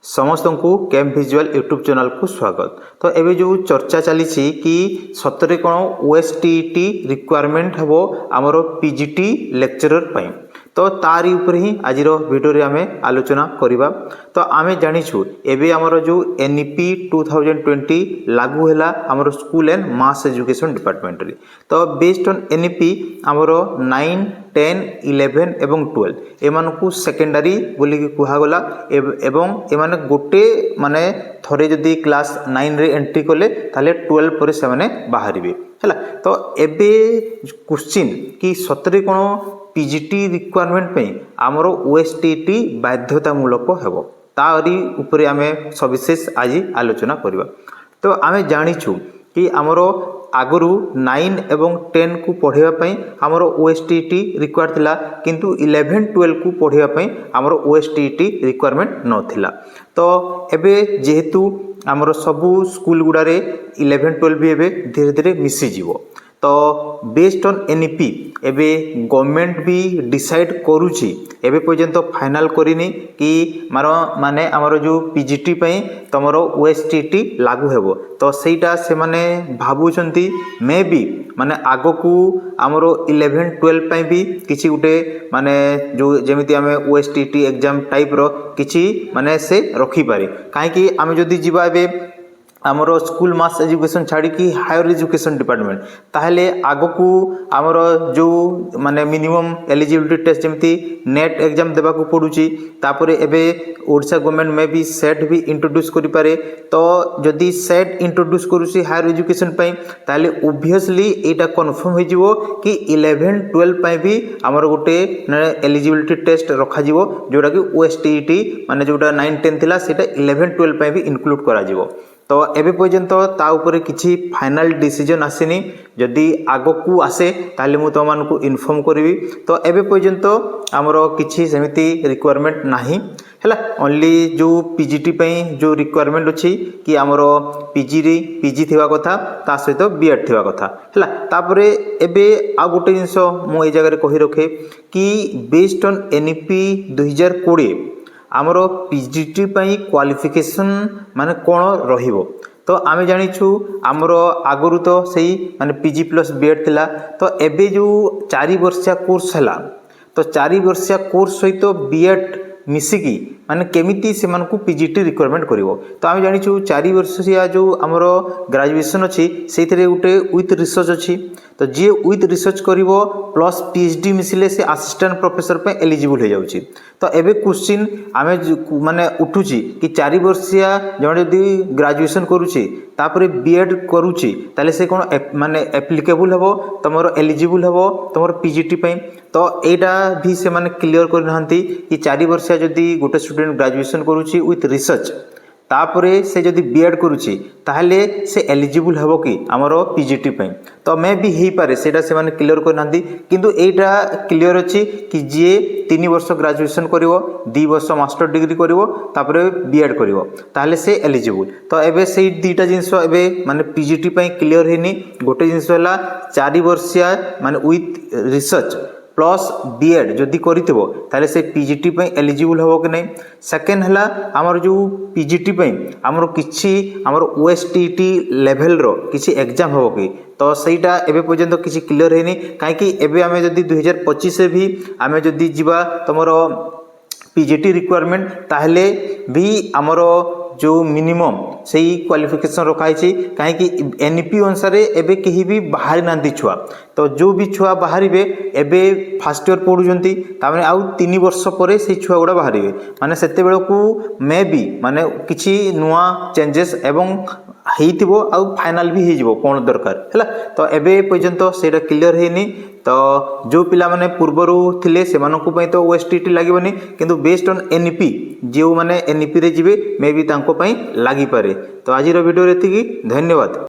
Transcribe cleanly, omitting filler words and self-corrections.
समस्त को camp visual YouTube channel को स्वागत। तो एबे जो चर्चा चली कि सतरे कौन ओएसटीटी रिक्वायरमेंट हम आमर पीजीटी लेक्चरर पाई, तो तारी ऊपर ही आज वीडियो आम आलोचना करवा। तो आम जाचु एबे आमर जो एनईपी 2020 लागू है आमर school and mass education department रे। तो बेस्ड ऑन एनईपी आमर 9, 10, 11 एवं 12 एमान को सेकेंडरी बोली कहगला एवं एमाने गोटे माने थरे जदि क्लास 9 रे एंट्री कले ताले 12 पर से माने बाहरिबे हैला। तो एबे क्वेश्चन कि सतरे कोन पीजीटी रिक्वायरमेंट पे आमर ओएसटीटी बाध्यतामूलक हेबो, तारी उपरे आमे सविशेष आज आलोचना करबा। तो आमे जानिछु कि आमर आगु 9 एवं 10 को पढ़ाई आमर ओएसटीटी रिक्वायर थिला, किंतु 11, 12 को पढ़ाई आमर ओएसटीटी रिक्वायरमेंट नथिला। तो एबे जेहेतु आमर सबू स्कूल गुड़ारे 11, 12 भी एबे धीरे धीरे मिसी जीवो। तो बेस्ड ऑन एनईपी एबे गवर्नमेंट भी डिसाइड करूची, एबे पर्यंत फाइनल करिनी कि माने आमर जो पीजीटी पई तमरो ओएसटीटी लागू हेबो। तो सेटा से माने भाबुचंती मे बी माने आगो को आमर 11, 12 पई भी किछि गुटे माने जो जेमिति आमे ओएसटीटी एग्जाम टाइप रो किछि माने से रखी पारे। काहे कि आमे जदी जिबा एबे आमर स्कूल मास एजुकेशन छाड़ी कि हायर एजुकेशन डिपार्टमेंट ताहले आगो को आमर जो माने मिनिमम एलिजिबिलिटी टेस्ट जमती नेट एग्जाम देबा को पड़ुची, तापरे एबे ओडिशा गवर्नमेंट में भी सेट भी इंट्रोड्यूस करि पारे। तो जदि सेट इंट्रोड्यूस करूची हायर एजुकेशन पई ताहले ऑब्वियसली एटा कन्फर्म हो जिवो कि 11, 12 पई भी आमर गोटे एलिजिबिलिटी टेस्ट रखा जिवो, जोटा कि ओएसटीटी माने जोटा 9, 10 थिला सेटा 11, 12 पई भी इंक्लूड करा जिवो। तो एबे पर्यंत ता ऊपर किछि फाइनल डिसीजन आसेनी, जदि आगो को आसे ताले मु तो मान को इन्फॉर्म करबी। तो एबे पर्यंत आमर किछि सेमिति रिक्वायरमेंट नाही हैला। ओनली जो पीजीटी पई जो रिक्वायरमेंट अछि कि आमर पीजी थिवा कथा ता सहित बीएड थिवा कथा हैला। तापरे एबे आ गोटे जिंस मु ए जगह रे कहि रखे कि बेस्ड ऑन एनईपी 2020 आमर पीजीटी पई क्वालिफिकेशन माने कोन रहिबो। तो आमे जानिछु आमर आगरु तो सही माने पीजी प्लस बीएड थिला। तो एबे जो 4 वर्षिया कोर्स हैला, तो 4 वर्षिया कोर्स सहित बीएड मिसिकी माने केमिति से मान को पीजीटी रिक्वायरमेंट करिवो। तो आमे जानिछु 4 वर्षिया जो आमर ग्रेजुएशन अछि सेथिरे उटे विथ रिसर्च अछि। तो जे विथ रिसर्च करिवो प्लस पीएचडी मिसिले से असिस्टेंट प्रोफेसर पे एलिजिबल हो जाउची। तो एबे क्वेश्चन आमे माने उठुची कि 4 वर्षिया जणे यदि ग्रेजुएशन करूची तापरे बीएड करूची ताले से कोन माने एप्लीकेबल हेबो, तमरो एलिजिबल हेबो तमरो पीजीटी पे। तो एटा भी से माने क्लियर कर नहंती कि 4 वर्षिया जदि गोटे स्टूडेंट ग्रेजुएशन करूची विथ रिसर्च तापरे से जदि बीएड करूची ताहले से एलिजिबल हेबो कि हमरो पीजीटी पे। तो मे भी हेई पारे सेटा से माने क्लियर कर नहंती, किंतु एटा क्लियर अछि कि जे 3 वर्ष ग्रेजुएशन करिवो, 2 वर्ष मास्टर डिग्री करिवो, तापरे बीएड करिवो ताहले से एलिजिबल। तो एबे से दीटा जिंस एबे माने पीजीटी पे क्लियर हेनी। गोटे जिंस होला 4 वर्षिया माने विथ रिसर्च प्लस बीएड जदि करिथिबो ताले से पीजीटी पे एलिजिबल होबो कि नहीं। सेकंड हला हमर जो पीजीटी पे हमर किछि हमर ओएसटीटी लेवल रो किछि एग्जाम होबो कि, तो सेटा एबे पर्यंत किछि क्लियर हेनी। काहे कि एबे हमें जदि 2025 से भी हमें जदि जिबा तमरो पीजीटी रिक्वायरमेंट ताहले भी हमरो जो मिनिमम सही क्वालिफिकेशन रखाई छी। काहे कि एनईपी अनुसार एबे केही भी बाहर नांदी छुआ। तो जो भी छुआ बाहरिबे एबे फर्स्ट ईयर पढुचंती तामे आउ 3 वर्ष परे से छुआ गुडा बाहरिबे, माने सेते बेल को मे बी माने किछि नुवा चेंजेस एवं हेइतिबो आउ फाइनल भी हे जिवो कोन दरकार हैला। तो एबे पर्यंत सेटा क्लियर हेनी। तो जो पिला माने पूर्वरु थिले सेमानकु पई तो ओएसटीटी लागिबनी, किंतु बेस्ड ऑन एनईपी जो माने एनईपी रे जिवे मे बी तांको पई लागि पारे। तो आजिर वीडियो रेतिकी धन्यवाद।